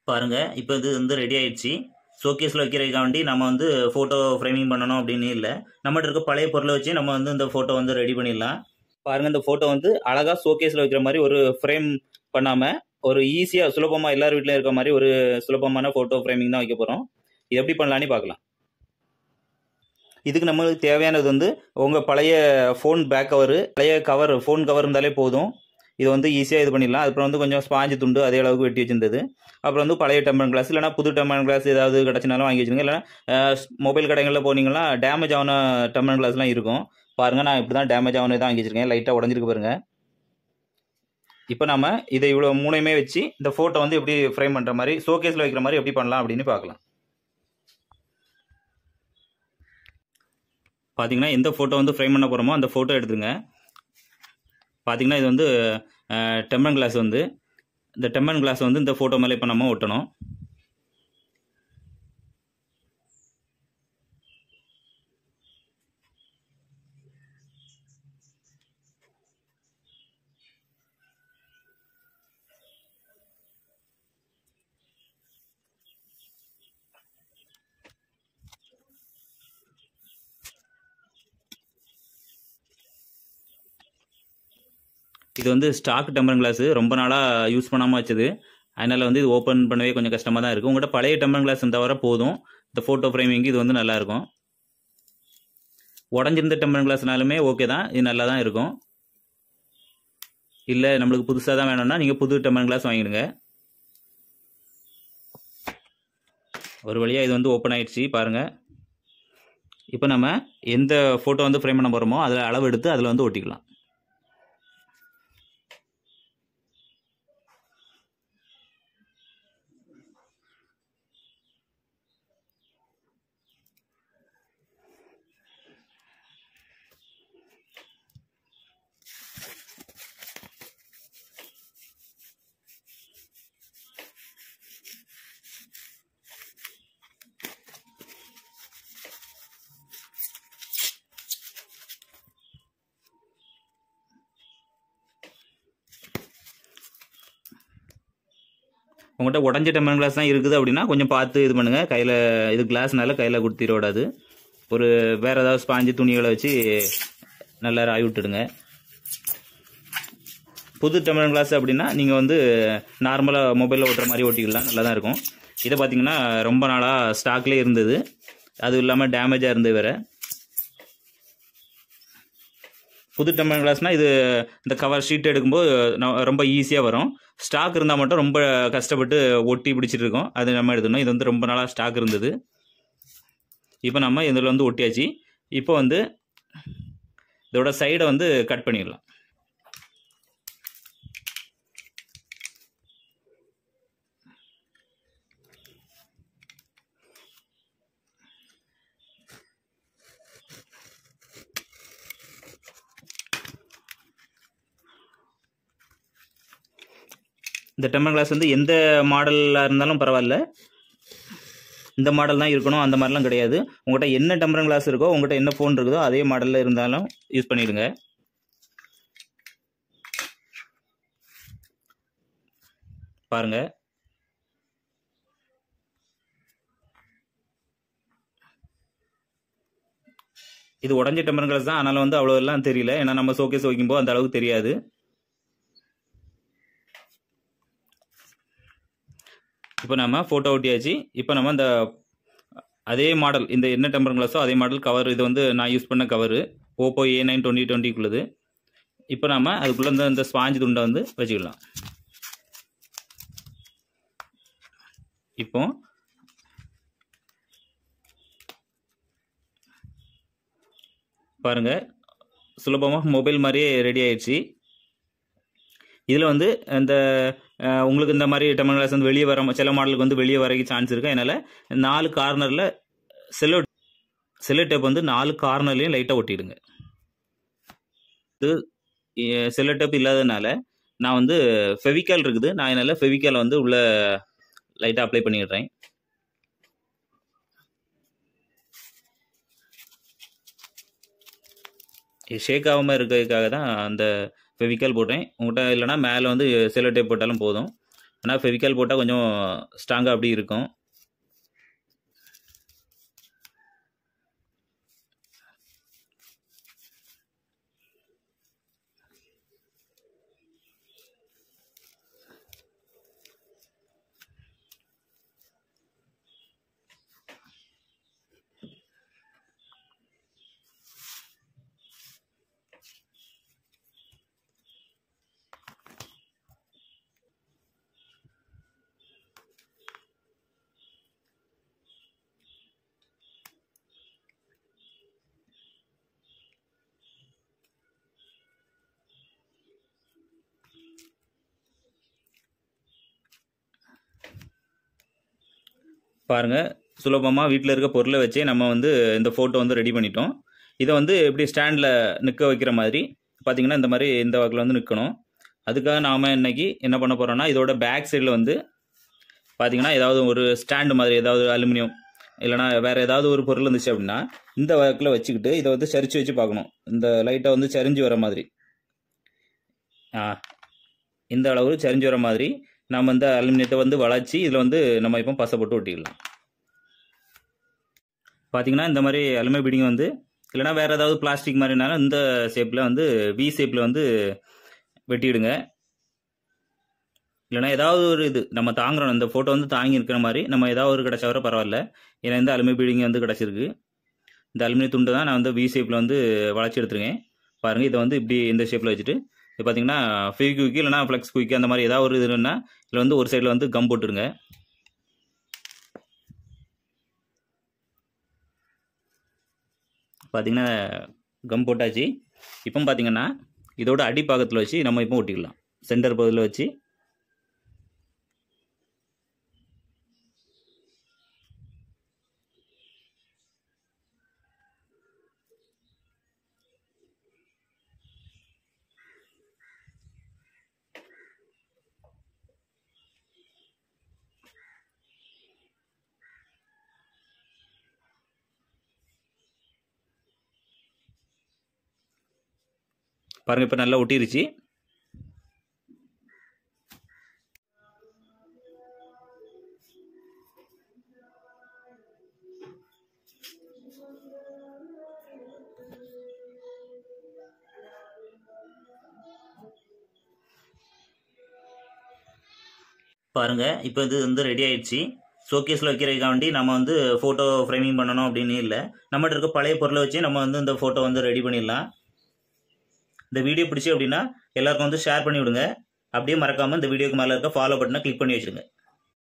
பாருங்க, இப்போ இது வந்து ரெடி ஆயிடுச்சு. ஷோகேஸில் வைக்கிறதுக்காண்டி நம்ம வந்து ஃபோட்டோ ஃப்ரேமிங் பண்ணணும் அப்படின்னு இல்லை. நம்மகிட்ட இருக்க பழைய பொருளை வச்சு நம்ம வந்து இந்த ஃபோட்டோ வந்து ரெடி பண்ணிடலாம். பாருங்க, இந்த ஃபோட்டோ வந்து அழகாக ஷோகேஸில் வைக்கிற மாதிரி ஒரு ஃப்ரேம் பண்ணாமல் ஒரு ஈஸியாக சுலபமாக எல்லார் வீட்லையும் இருக்க மாதிரி ஒரு சுலபமான ஃபோட்டோ ஃப்ரேமிங் தான் வைக்க போகிறோம். இது எப்படி பண்ணலான்னு பார்க்கலாம். இதுக்கு நம்மளுக்கு தேவையானது வந்து உங்கள் பழைய ஃபோன் பேக் கவரு, பழைய கவர், ஃபோன் கவர் இருந்தாலே போதும். இது வந்து ஈஸியாக இது பண்ணிடலாம். அப்புறம் வந்து கொஞ்சம் ஸ்பாஞ்சு துண்டு அதே அளவுக்கு வெட்டி வச்சிருந்தது. அப்புறம் வந்து பழைய டெம்பர் கிளாஸ், இல்லைனா புது டெம்பர் கிளாஸ் ஏதாவது கிடச்சினாலும் வாங்கி வச்சுருங்க. இல்லைனா மொபைல் கடைகளில் போனீங்கன்னா டேமேஜ் ஆன டெம்பர் கிளாஸ்லாம் இருக்கும். பாருங்கள், நான் இப்படி தான் டேமேஜ் ஆனது தான் வாங்கி வச்சுருக்கேன். லைட்டாக உடஞ்சிருக்கு பாருங்கள். இப்போ நம்ம இதை இவ்வளோ மூணையுமே வச்சு இந்த ஃபோட்டோ வந்து எப்படி ஃப்ரேம் பண்ணுற மாதிரி, ஷோகேஸில் வைக்கிற மாதிரி எப்படி பண்ணலாம் அப்படின்னு பார்க்கலாம். பார்த்தீங்கன்னா, எந்த ஃபோட்டோ வந்து ஃப்ரேம் பண்ண போகிறோமோ அந்த ஃபோட்டோ எடுத்துங்க. பார்த்தீங்கன்னா, இது வந்து டெம்பர் கிளாஸ் வந்து இந்த டெம்பர் கிளாஸ் வந்து இந்த ஃபோட்டோ மேலே இப்போ நம்ம ஒட்டணும். இது வந்து ஸ்டாக் டெம்பர் கிளாஸு, ரொம்ப நாளாக யூஸ் பண்ணாமல் வச்சது. அதனால் வந்து இது ஓப்பன் பண்ணவே கொஞ்சம் கஷ்டமாக தான் இருக்குது. உங்கள்கிட்ட பழைய டெம்பர் கிளாஸ் தவிர போதும் இந்த ஃபோட்டோ ஃப்ரேமிங்கு இது வந்து நல்லாயிருக்கும். உடஞ்சிருந்த டெம்பர் கிளாஸ்னாலுமே ஓகே தான், இது நல்லா தான் இருக்கும். இல்லை நம்மளுக்கு புதுசாக தான் வேணும்னா நீங்கள் புது டெம்பர் கிளாஸ் வாங்கிடுங்க. ஒரு வழியாக இது வந்து ஓப்பன் ஆகிடுச்சு பாருங்கள். இப்போ நம்ம எந்த ஃபோட்டோ வந்து ஃப்ரேம் பண்ண போகிறோமோ அதில் அளவு எடுத்து அதில் வந்து ஒட்டிக்கலாம். உங்கள்கிட்ட உடஞ்ச டெம்பர் கிளாஸ் தான் இருக்குது அப்படின்னா கொஞ்சம் பார்த்து இது பண்ணுங்கள். கையில் இது கிளாஸ்னால கையில் கொடுத்திட விடாது. ஒரு வேறு ஏதாவது ஸ்பாஞ்சு துணிகளை வச்சு நல்லா ராய் விட்டுடுங்க. புது டெம்பர் கிளாஸ் அப்படின்னா நீங்கள் வந்து நார்மலாக மொபைலில் ஓட்டுற மாதிரி ஓட்டிக்கலாம், நல்லா தான் இருக்கும். இதை பார்த்தீங்கன்னா ரொம்ப நாளாக ஸ்டாக்லேயே இருந்தது, அதுவும் இல்லாமல் டேமேஜாக இருந்தது வேறு. புது டெம்பர் கிளாஸ்னால் இது இந்த கவர் ஷீட் எடுக்கும்போது ரொம்ப ஈஸியாக வரும். ஸ்டாக் இருந்தால் மட்டும் ரொம்ப கஷ்டப்பட்டு ஒட்டி பிடிச்சிட்டு இருக்கோம். அது நம்ம எடுத்துடணும். இது வந்து ரொம்ப நாளாக ஸ்டாக் இருந்தது. இப்போ நம்ம இதில் வந்து ஒட்டியாச்சு. இப்போ வந்து இதோட சைடை வந்து கட் பண்ணிடலாம். இந்த டெம்பர் கிளாஸ் வந்து எந்த மாடலில் இருந்தாலும் பரவாயில்ல, இந்த மாடல் தான் இருக்கணும் அந்த மாதிரிலாம் கிடையாது. உங்கள்கிட்ட என்ன டெம்பர் கிளாஸ் இருக்கோ, உங்கள்கிட்ட என்ன ஃபோன் இருக்குதோ அதே மாடலில் இருந்தாலும் யூஸ் பண்ணிடுங்க. பாருங்க, இது உடஞ்ச டெம்பர் கிளாஸ் தான், அதனால வந்து அவ்வளோ எல்லாம் தெரியல. ஏன்னா நம்ம ஷோகேஸ் வைக்கும்போது அந்த அளவுக்கு தெரியாது. இப்போ நம்ம ஃபோட்டோ ஒட்டியாச்சு. இப்போ நம்ம இந்த அதே மாடல், இந்த என்ன டெம்பர் கிளாஸோ அதே மாடல் கவர், இது வந்து நான் யூஸ் பண்ண கவரு ஓப்போ A9 2020க்குள்ளது. இப்போ நம்ம அதுக்குள்ளே இந்த ஸ்பாஞ்சு துண்டை வந்து வச்சுக்கலாம். இப்போ பாருங்கள், சுலபமாக மொபைல் மாதிரியே ரெடி ஆயிடுச்சு. இதில் வந்து இந்த உங்களுக்கு இந்த மாதிரி டெம்பர் கிளாஸ் வந்து வெளியே வர சில மாடலுக்கு வந்து வெளியே வரைக்கும் சான்ஸ் இருக்குது. அதனால் 4 கார்னரில் செல்லோ டேப் வந்து 4 கார்னர்லையும் லைட்டாக ஒட்டிடுங்க. இது செல்லோ டேப் இல்லாததுனால நான் வந்து ஃபெவிகால் இருக்குது, நான் அதனால் ஃபெவிகாலை வந்து உள்ள லைட்டாக அப்ளை பண்ணிடுறேன். ஷேக் ஆகாமல் இருக்கிறதுக்காக தான் அந்த ஃபெவிகால் போடுறேன். உங்கள்கிட்ட இல்லைனா மேலே வந்து செல்லோ டேப் போட்டாலும் போதும். ஆனால் ஃபெவிகால் போட்டால் கொஞ்சம் ஸ்ட்ராங்காக அப்படி இருக்கும். பாருங்கள், சுலபமாக வீட்டில் இருக்க பொருளை வச்சே நம்ம வந்து இந்த ஃபோட்டோ வந்து ரெடி பண்ணிட்டோம். இதை வந்து எப்படி ஸ்டாண்டில் நிற்க வைக்கிற மாதிரி பார்த்தீங்கன்னா இந்த மாதிரி இந்த வாக்கில் வந்து நிற்கணும். அதுக்காக நாம் இன்னைக்கு என்ன பண்ண போகிறோம்னா, இதோட பேக் சைடில் வந்து பார்த்தீங்கன்னா ஏதாவது ஒரு ஸ்டாண்டு மாதிரி ஏதாவது அலுமினியம் இல்லைனா வேறு ஏதாவது ஒரு பொருள் இருந்துச்சு அப்படின்னா இந்த வாக்கில் வச்சுக்கிட்டு இதை வந்து சரிச்சு வச்சு பார்க்கணும். இந்த லைட்டை வந்து சரிஞ்சு வர மாதிரி, இந்த அளவு சரிஞ்சு வர மாதிரி நம்ம இந்த அலுமினியத்தை வந்து வளைச்சி இதில் வந்து நம்ம இப்போ பசை போட்டு ஒட்டிக்கலாம். பார்த்தீங்கன்னா இந்த மாதிரி அலுமினியம் பீடிங் வந்து இல்லைனா வேறு ஏதாவது பிளாஸ்டிக் மாதிரினாலும் இந்த ஷேப்பில் வந்து வி ஷேப்பில் வந்து வெட்டிடுங்க. இல்லைனா ஏதாவது ஒரு இது நம்ம தாங்குறோம், இந்த ஃபோட்டோ வந்து தாங்கி இருக்கிற மாதிரி நம்ம ஏதாவது ஒரு கிடச்சா வர பரவாயில்ல. ஏன்னா இந்த அலுமினியம் பீடிங் வந்து கிடச்சிருக்கு. இந்த அலுமினிய துண்டு தான் நான் வந்து வி ஷேப்பில் வந்து வளைச்சி எடுத்துருக்கேன். பாருங்கள், இதை வந்து இப்படி இந்த ஷேப்பில் வச்சுட்டு இது பார்த்தீங்கன்னா ஃபெவிக்விக் இல்லைனா ஃப்ளெக்ஸ் குயிக் அந்த மாதிரி ஏதாவது ஒரு இதுன்னா இதில் வந்து ஒரு சைடில் வந்து கம் போட்டுருங்க. பார்த்தீங்கன்னா கம் போட்டாச்சு. இப்போ பார்த்தீங்கன்னா இதோட அடிப்பாகத்தில் வச்சு நம்ம இப்போ ஒட்டிக்கலாம். சென்டர் பகுதியில் வச்சு பாருங்கள், இப்போ நல்லா ஒட்டிருச்சு. பாருங்கள், இப்போ இது வந்து ரெடி ஆயிடுச்சு. ஷோகேஸில் வைக்கிறதுக்காண்டி நம்ம வந்து ஃபோட்டோ ஃப்ரேமிங் பண்ணணும் அப்படின்னு இல்லை, நம்மகிட்ட இருக்க பழைய பொருளை வச்சு நம்ம வந்து இந்த ஃபோட்டோ வந்து ரெடி பண்ணிடலாம். இந்த வீடியோ பிடிச்சி அப்படின்னா எல்லாருக்கும் வந்து ஷேர் பண்ணி விடுங்க. அப்படியே மறக்காமல் இந்த வீடியோக்கு மேலே இருக்க ஃபாலோ பட்டனை கிளிக் பண்ணி வச்சுருங்க.